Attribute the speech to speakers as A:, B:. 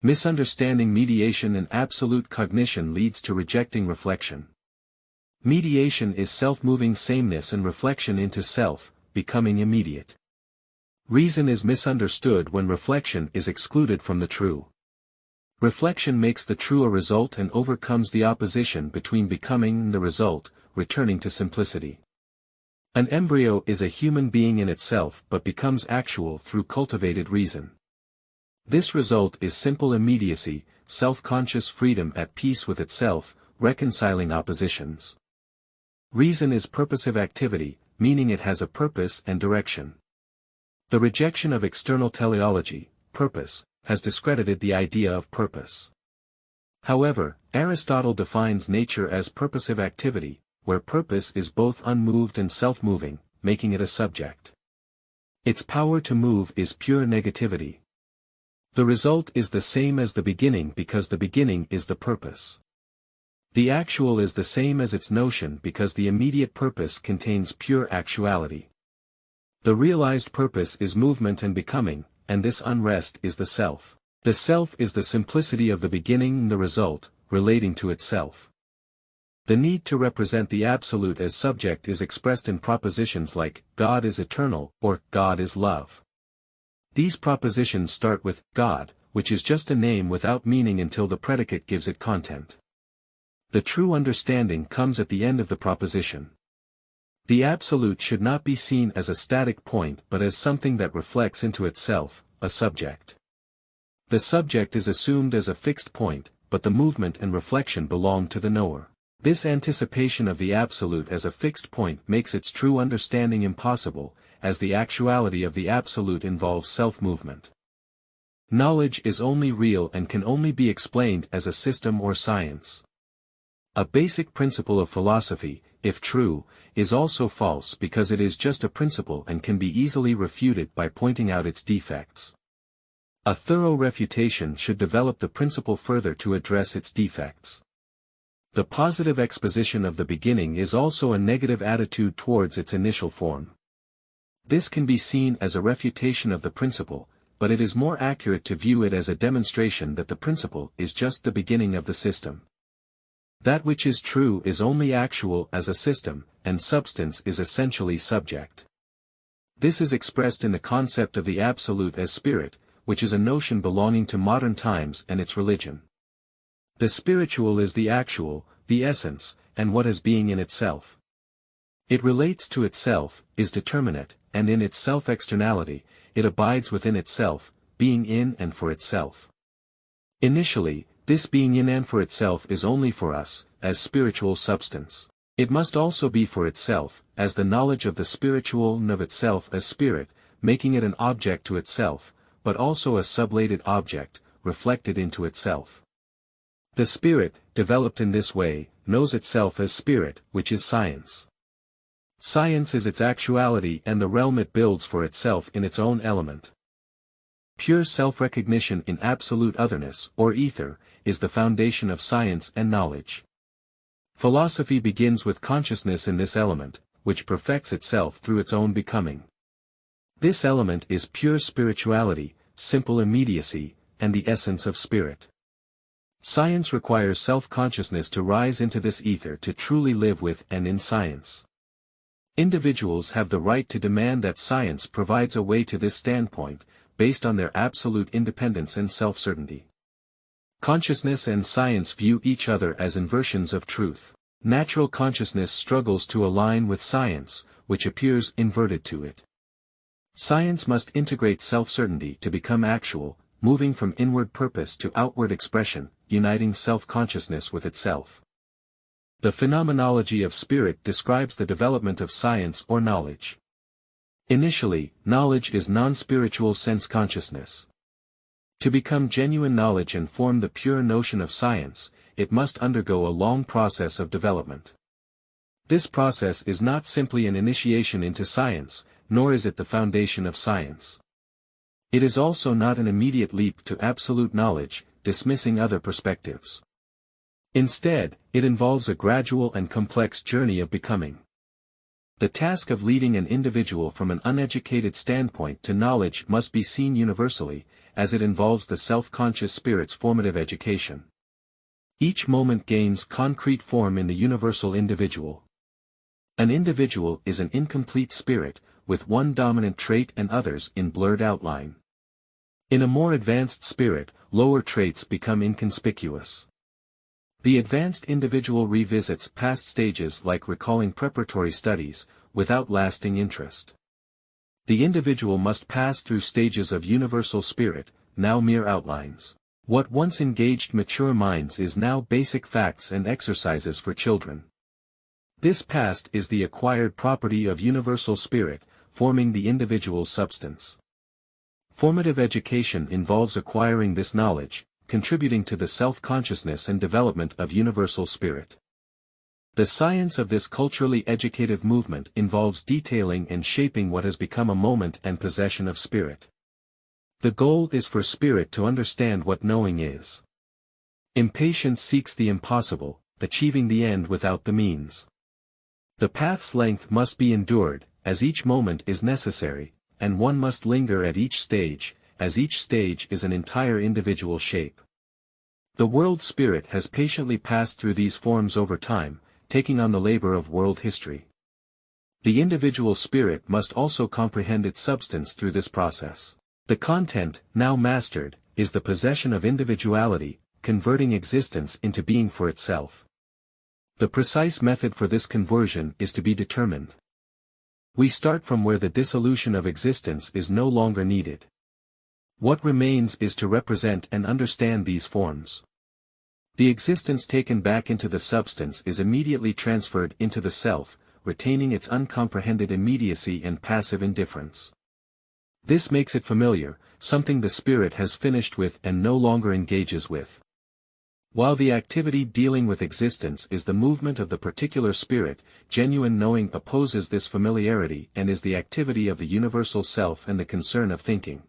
A: Misunderstanding mediation and absolute cognition leads to rejecting reflection. Mediation is self-moving sameness and reflection into self, becoming immediate. Reason is misunderstood when reflection is excluded from the true. Reflection makes the true a result and overcomes the opposition between becoming and the result, returning to simplicity. An embryo is a human being in itself but becomes actual through cultivated reason. This result is simple immediacy, self-conscious freedom at peace with itself, reconciling oppositions. Reason is purposive activity, meaning it has a purpose and direction. The rejection of external teleology, purpose, has discredited the idea of purpose. However, Aristotle defines nature as purposive activity, where purpose is both unmoved and self-moving, making it a subject. Its power to move is pure negativity. The result is the same as the beginning because the beginning is the purpose. The actual is the same as its notion because the immediate purpose contains pure actuality. The realized purpose is movement and becoming, and this unrest is the self. The self is the simplicity of the beginning and the result, relating to itself. The need to represent the absolute as subject is expressed in propositions like, God is eternal, or, God is love. These propositions start with, God, which is just a name without meaning until the predicate gives it content. The true understanding comes at the end of the proposition. The absolute should not be seen as a static point but as something that reflects into itself, a subject. The subject is assumed as a fixed point, but the movement and reflection belong to the knower. This anticipation of the absolute as a fixed point makes its true understanding impossible, as the actuality of the absolute involves self-movement. Knowledge is only real and can only be explained as a system or science. A basic principle of philosophy, if true, is also false because it is just a principle and can be easily refuted by pointing out its defects. A thorough refutation should develop the principle further to address its defects. The positive exposition of the beginning is also a negative attitude towards its initial form. This can be seen as a refutation of the principle, but it is more accurate to view it as a demonstration that the principle is just the beginning of the system. That which is true is only actual as a system, and substance is essentially subject. This is expressed in the concept of the absolute as spirit, which is a notion belonging to modern times and its religion. The spiritual is the actual, the essence, and what is being in itself. It relates to itself, is determinate, and in its self-externality, it abides within itself, being in and for itself. Initially, this being in and for itself is only for us, as spiritual substance. It must also be for itself, as the knowledge of the spiritual and of itself as spirit, making it an object to itself, but also a sublated object, reflected into itself. The spirit, developed in this way, knows itself as spirit, which is science. Science is its actuality and the realm it builds for itself in its own element. Pure self-recognition in absolute otherness, or ether, is the foundation of science and knowledge. Philosophy begins with consciousness in this element, which perfects itself through its own becoming. This element is pure spirituality, simple immediacy, and the essence of spirit. Science requires self-consciousness to rise into this ether to truly live with and in science. Individuals have the right to demand that science provides a way to this standpoint, based on their absolute independence and self-certainty. Consciousness and science view each other as inversions of truth. Natural consciousness struggles to align with science, which appears inverted to it. Science must integrate self-certainty to become actual, moving from inward purpose to outward expression, uniting self-consciousness with itself. The Phenomenology of Spirit describes the development of science or knowledge. Initially, knowledge is non-spiritual sense consciousness. To become genuine knowledge and form the pure notion of science, it must undergo a long process of development. This process is not simply an initiation into science, nor is it the foundation of science. It is also not an immediate leap to absolute knowledge, dismissing other perspectives. Instead, it involves a gradual and complex journey of becoming. The task of leading an individual from an uneducated standpoint to knowledge must be seen universally, as it involves the self-conscious spirit's formative education. Each moment gains concrete form in the universal individual. An individual is an incomplete spirit, with one dominant trait and others in blurred outline. In a more advanced spirit, lower traits become inconspicuous. The advanced individual revisits past stages like recalling preparatory studies, without lasting interest. The individual must pass through stages of universal spirit, now mere outlines. What once engaged mature minds is now basic facts and exercises for children. This past is the acquired property of universal spirit, forming the individual's substance. Formative education involves acquiring this knowledge, contributing to the self-consciousness and development of universal spirit. The science of this culturally educative movement involves detailing and shaping what has become a moment and possession of spirit. The goal is for spirit to understand what knowing is. Impatience seeks the impossible, achieving the end without the means. The path's length must be endured, as each moment is necessary, and one must linger at each stage, as each stage is an entire individual shape. The world spirit has patiently passed through these forms over time, taking on the labor of world history. The individual spirit must also comprehend its substance through this process. The content, now mastered, is the possession of individuality, converting existence into being for itself. The precise method for this conversion is to be determined. We start from where the dissolution of existence is no longer needed. What remains is to represent and understand these forms. The existence taken back into the substance is immediately transferred into the self, retaining its uncomprehended immediacy and passive indifference. This makes it familiar, something the spirit has finished with and no longer engages with. While the activity dealing with existence is the movement of the particular spirit, genuine knowing opposes this familiarity and is the activity of the universal self and the concern of thinking.